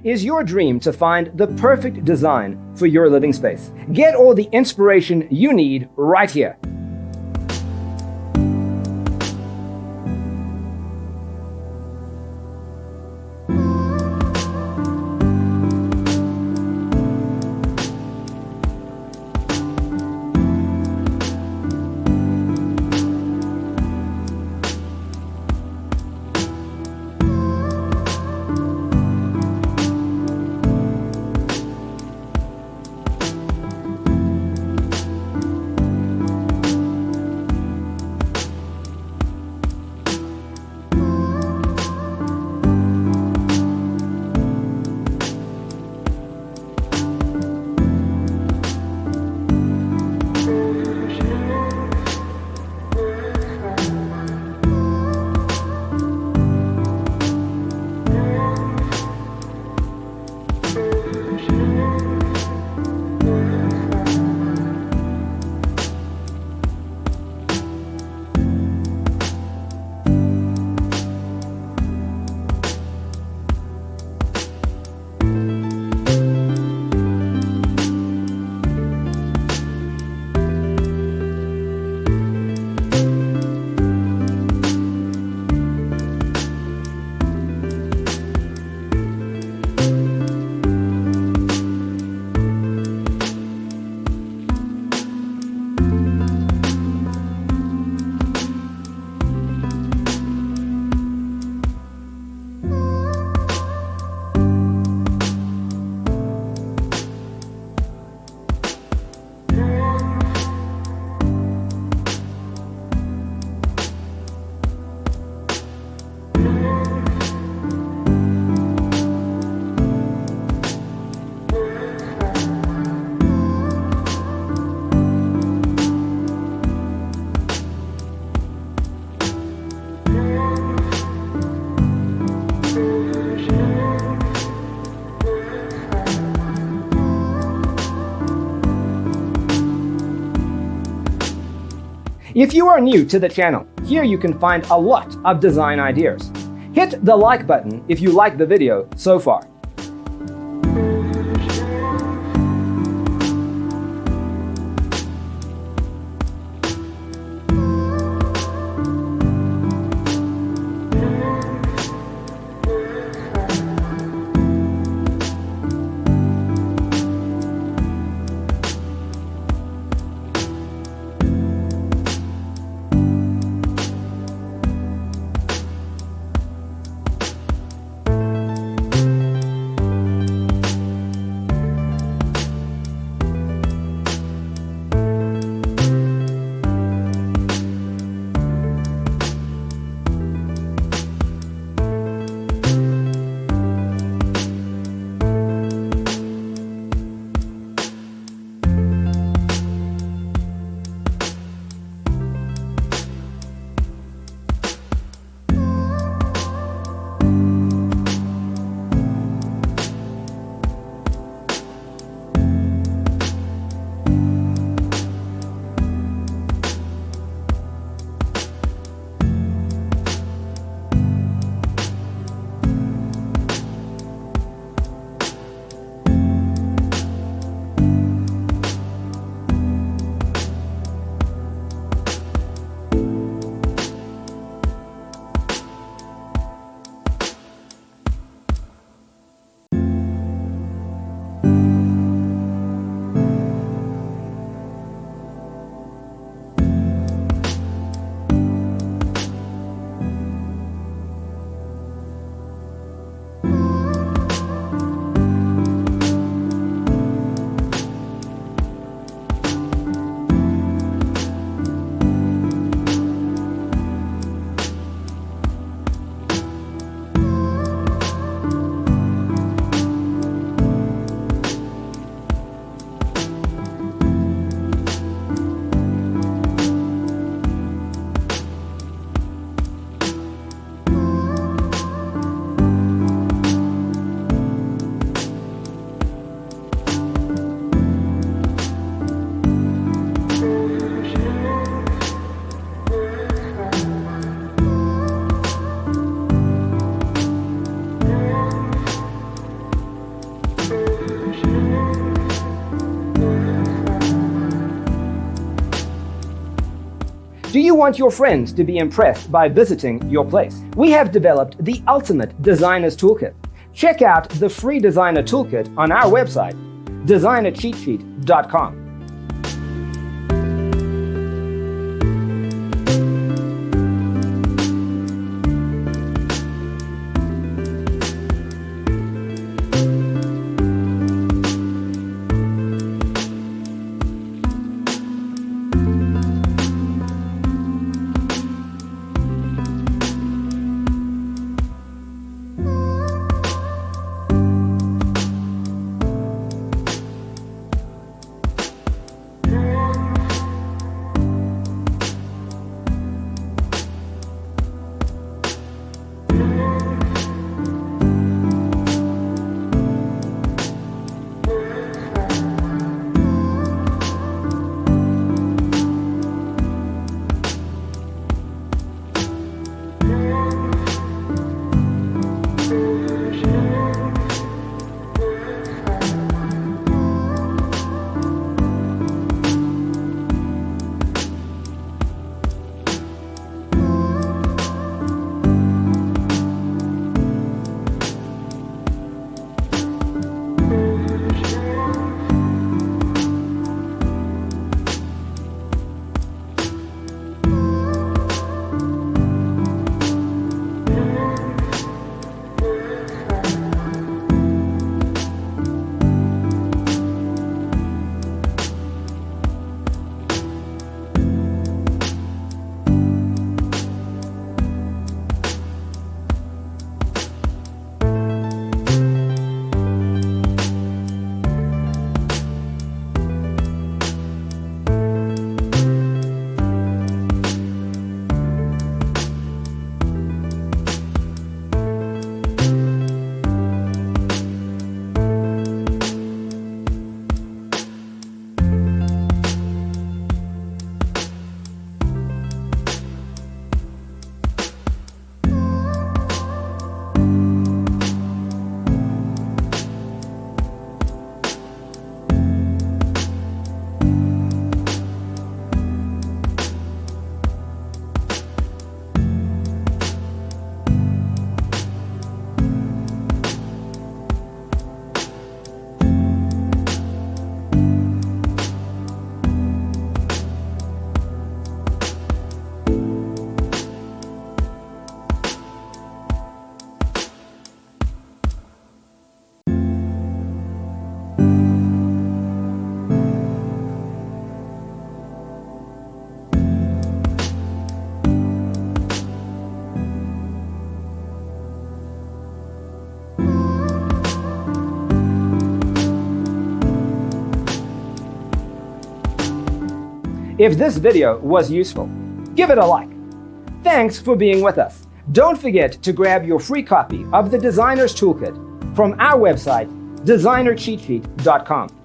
Is your dream to find the perfect design for your living space? Get all the inspiration you need right here. If you are new to the channel, here you can find a lot of design ideas. Hit the like button if you like the video so far. Do you want your friends to be impressed by visiting your place? We have developed the ultimate designer's toolkit. Check out the free designer toolkit on our website, designercheatsheet.com. If this video was useful, give it a like. Thanks for being with us. Don't forget to grab your free copy of the Designer's Toolkit from our website, designercheatsheet.com.